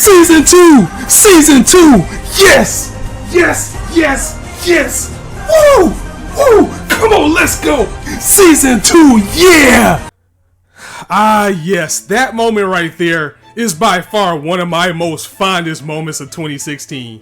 Season 2! Season 2! Yes! Yes! Yes! Yes! Woo! Woo! Come on, let's go! Season 2, yeah! Ah, yes, that moment right there is by far one of my most fondest moments of 2016.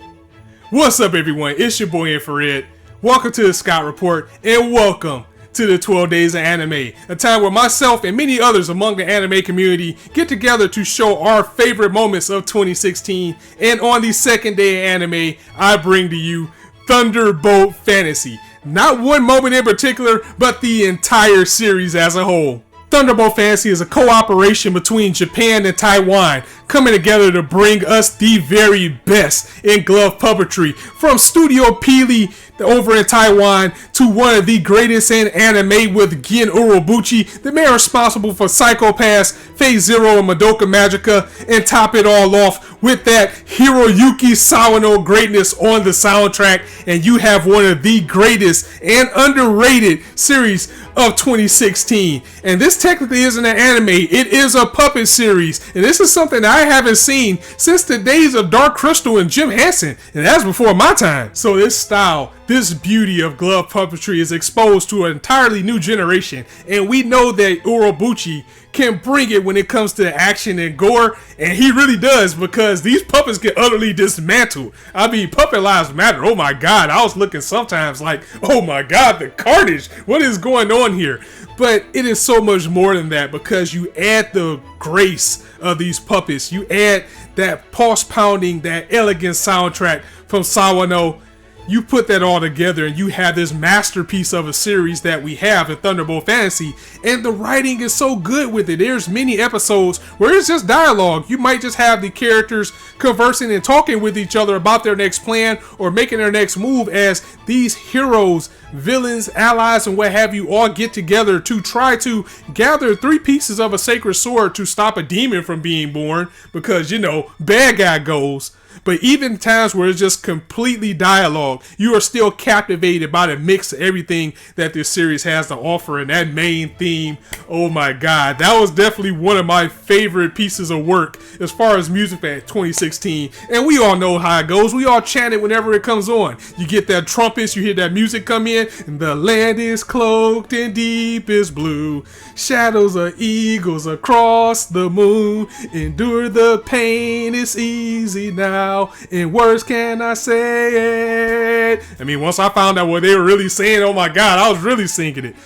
What's up, everyone? It's your boy Infrar-Ed. Welcome to the Scott Report, and welcome to the 12 Days of Anime, a time where myself and many others among the anime community get together to show our favorite moments of 2016, and on the second day of anime, I bring to you Thunderbolt Fantasy. Not one moment in particular, but the entire series as a whole. Thunderbolt Fantasy is a cooperation between Japan and Taiwan, coming together to bring us the very best in glove puppetry, from Studio Peely over in Taiwan to one of the greatest in anime with Gen Urobuchi, the man responsible for Psycho Pass, Phase Zero, and Madoka Magica, and top it all off with that Hiroyuki Sawano greatness on the soundtrack, and you have one of the greatest and underrated series of 2016. And this technically isn't an anime, it is a puppet series, and this is something that I haven't seen since the days of Dark Crystal and Jim Henson, and that's before my time. So this style, this beauty of glove puppetry is exposed to an entirely new generation, and we know that Urobuchi can bring it when it comes to action and gore, and he really does, because these puppets get utterly dismantled. I mean, puppet lives matter. Oh my god, I was looking sometimes like, oh my god, the carnage, what is going on here? But it is so much more than that, because you add the grace of these puppets, you add that pulse pounding, that elegant soundtrack from Sawano. You put that all together and you have this masterpiece of a series that we have in Thunderbolt Fantasy, and the writing is so good with it. There's many episodes where it's just dialogue. You might just have the characters conversing and talking with each other about their next plan or making their next move, as these heroes, villains, allies, and what have you all get together to try to gather 3 pieces of a sacred sword to stop a demon from being born, because, you know, bad guy goals. But even times where it's just completely dialogue, you are still captivated by the mix of everything that this series has to offer. And that main theme, oh my god, that was definitely one of my favorite pieces of work as far as music for 2016. And we all know how it goes. We all chant it whenever it comes on. You get that trumpets, you hear that music come in, and the land is cloaked in deepest blue. Shadows of eagles across the moon. Endure the pain, it's easy now. In words can I say it? I mean, once I found out what they were really saying, oh my god, I was really singing it.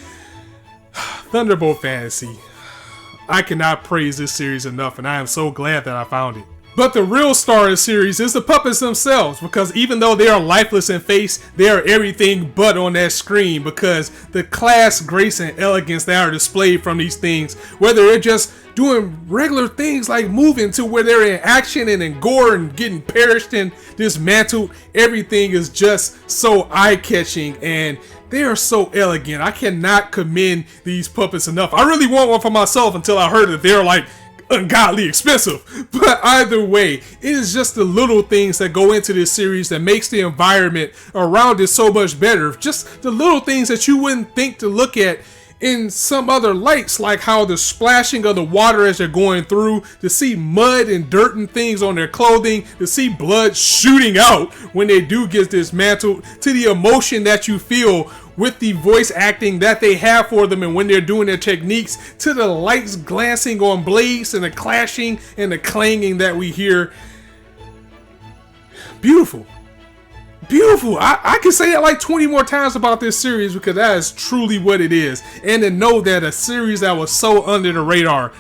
Thunderbolt Fantasy. I cannot praise this series enough, and I am so glad that I found it. But the real star of the series is the puppets themselves, because even though they are lifeless in face, they are everything but on that screen, because the class, grace, and elegance that are displayed from these things, whether they're just doing regular things like moving to where they're in action and in gore and getting perished and dismantled, everything is just so eye-catching, and they are so elegant. I cannot commend these puppets enough. I really want one for myself until I heard that they're like ungodly expensive. But either way, it is just the little things that go into this series that makes the environment around it so much better. Just the little things that you wouldn't think to look at in some other lights, like how the splashing of the water as they're going through, to see mud and dirt and things on their clothing, to see blood shooting out when they do get dismantled, to the emotion that you feel with the voice acting that they have for them and when they're doing their techniques, to the lights glancing on blades and the clashing and the clanging that we hear. Beautiful. Beautiful. I can say that like 20 more times about this series, because that is truly what it is. And to know that a series that was so under the radar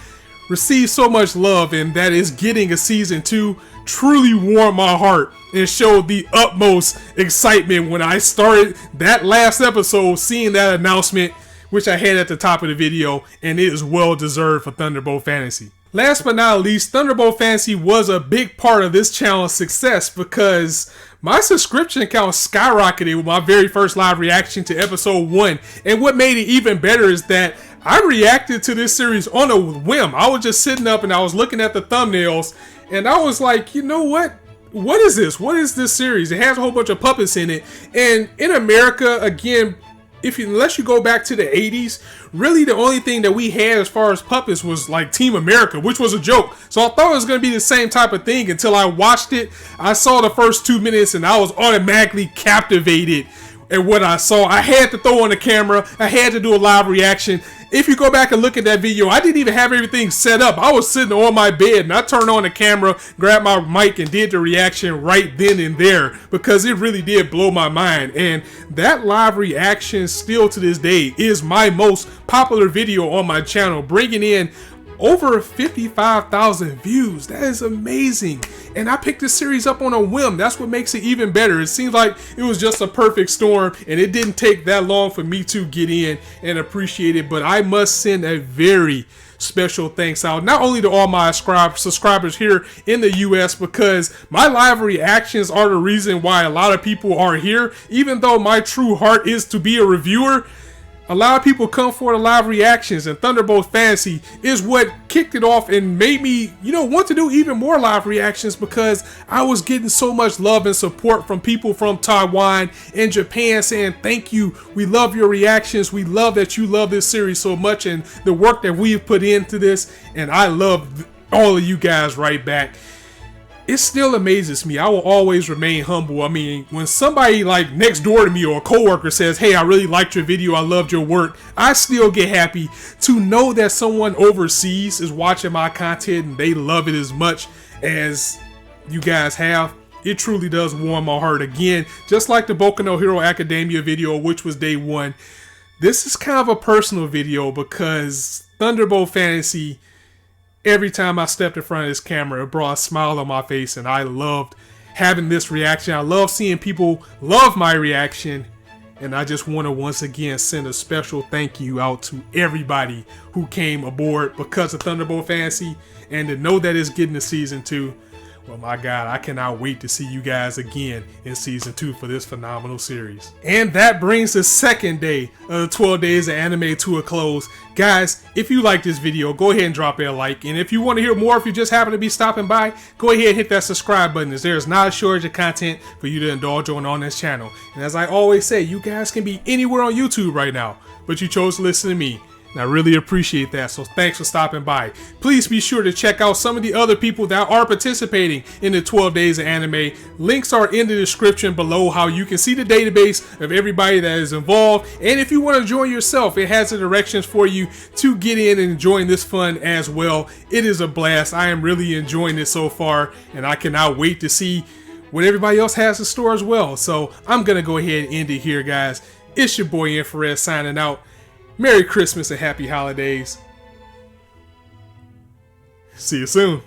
received so much love, and that is getting a season 2, truly warmed my heart and showed the utmost excitement when I started that last episode, seeing that announcement, which I had at the top of the video, and it is well deserved for Thunderbolt Fantasy. Last but not least, Thunderbolt Fantasy was a big part of this channel's success, because my subscription count skyrocketed with my very first live reaction to episode 1. And what made it even better is that I reacted to this series on a whim. I was just sitting up and I was looking at the thumbnails, and I was like, you know what? What is this? What is this series? It has a whole bunch of puppets in it. And in America, again, unless you go back to the 80s, really the only thing that we had as far as puppets was like Team America, which was a joke. So I thought it was going to be the same type of thing until I watched it. I saw the first 2 minutes and I was automatically captivated at what I saw. I had to throw on the camera. I had to do a live reaction. If you go back and look at that video, I didn't even have everything set up. I was sitting on my bed and I turned on the camera, grabbed my mic and did the reaction right then and there because it really did blow my mind. And that live reaction still to this day is my most popular video on my channel, bringing in over 55,000 views. That is amazing. And I picked this series up on a whim. That's what makes it even better. It seems like it was just a perfect storm and it didn't take that long for me to get in and appreciate it. But I must send a very special thanks out, not only to all my subscribers here in the US, because my live reactions are the reason why a lot of people are here. Even though my true heart is to be a reviewer, a lot of people come for the live reactions, and Thunderbolt Fantasy is what kicked it off and made me, want to do even more live reactions because I was getting so much love and support from people from Taiwan and Japan saying, thank you, we love your reactions, we love that you love this series so much and the work that we've put into this, and I love all of you guys right back. It still amazes me. I will always remain humble. I mean, when somebody like next door to me or a coworker says, hey, I really liked your video, I loved your work, I still get happy to know that someone overseas is watching my content and they love it as much as you guys have. It truly does warm my heart. Again, just like the Boku no Hero Academia video, which was day one, this is kind of a personal video because Thunderbolt Fantasy, every time I stepped in front of this camera, it brought a smile on my face, and I loved having this reaction. I love seeing people love my reaction, and I just want to once again send a special thank you out to everybody who came aboard because of Thunderbolt Fantasy, and to know that it's getting to season 2. Well, my God, I cannot wait to see you guys again in season 2 for this phenomenal series. And that brings the second day of the 12 days of anime to a close. Guys, if you like this video, go ahead and drop a like. And if you want to hear more, if you just happen to be stopping by, go ahead and hit that subscribe button, as there is not a shortage of content for you to indulge on this channel. And as I always say, you guys can be anywhere on YouTube right now, but you chose to listen to me. And I really appreciate that, so thanks for stopping by. Please be sure to check out some of the other people that are participating in the 12 days of anime. Links are in the description below, how you can see the database of everybody that is involved. And if you want to join yourself, it has the directions for you to get in and join this fun as well. It is a blast. I am really enjoying it so far, and I cannot wait to see what everybody else has in store as well. So I'm going to go ahead and end it here, guys. It's your boy Infrar-Ed signing out. Merry Christmas and Happy Holidays. See you soon.